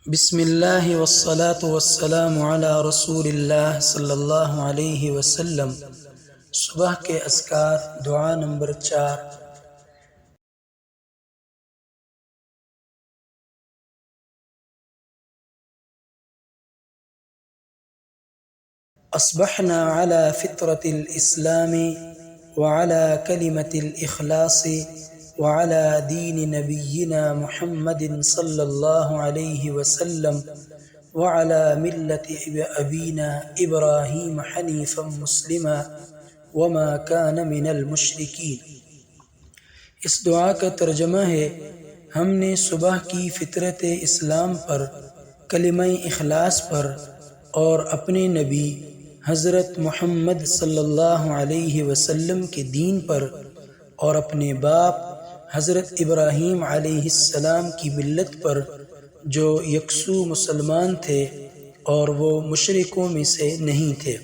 बिस्मिल्लाहि वस्सलातु वस्सलामु अला रसूलिल्लाह सल्लल्लाहु अलैहि वसल्लम। सुबह के अस्कार दुआ नंबर 4। अस्बहना अला फित्रतिल इस्लामी व अला कलिमतिल इखलासी व अला दीन नबिय्यिना मुहम्मदिन सल्लल्लाहु अलैहि वसल्लम व अला मिल्लति अबीना इब्राहीम हनीफम मुस्लिमा व मा कान मिनल मुशरिकीन। इस दुआ का तर्जमा है, हमने सुबह की फितरत इस्लाम पर, कलिमा इखलास पर और अपने नबी हज़रत मोहम्मद सल्लल्लाहु अलैहि वसल्लम के दीन पर और अपने बाप हज़रत इब्राहीम अलैहिस्सलाम की मिल्लत पर, जो यकसू मुसलमान थे और वो मुशरिकों में से नहीं थे।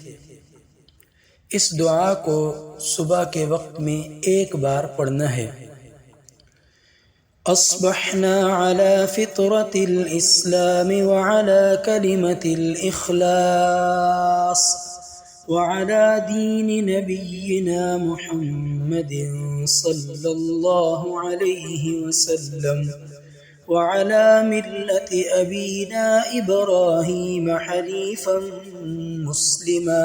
इस दुआ को सुबह के वक्त में एक बार पढ़ना है। अस्बहना अला फित्रतिल इस्लामी व अला कलिमतिल इखलास व अला दीन नबिय्यिना मुहम्मदिन सल्लल्लाहु अलैहि वसल्लम व अला मिल्लति अबीना इब्राहीम हनीफन मुस्लिमा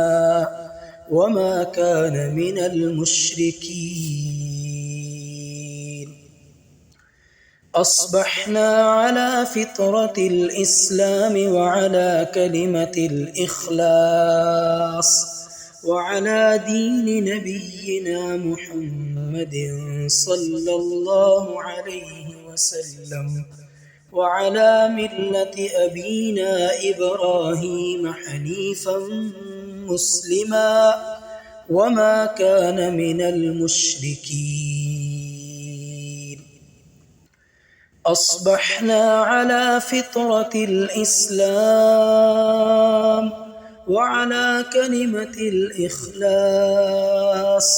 व मा कान मिनल मुशरिकीन। अस्बहना अला फित्रतिल इस्लामी व अला कलिमतिल इखलास व अला दीन नबिय्यिना मुहम्मदिन सल्लल्लाहु अलैहि वसल्लम व अला मिल्लति अबीना इब्राहीम हनीफन मुस्लिमा व मा कान मिनल मुशरिकीन। अस्बहना अला फित्रतिल इस्लाम व अला कलिमतिल इखलास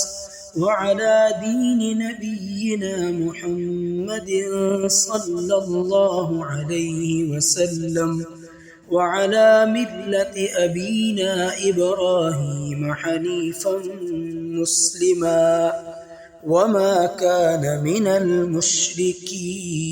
व अला दीन नबिय्यिना मुहम्मदिन सल्लल्लाहु अलैहि वसल्लम व अला मिल्लति अबीना इब्राहीम हनीफन मुस्लिमा व मा कान मिनल मुशरिकीन।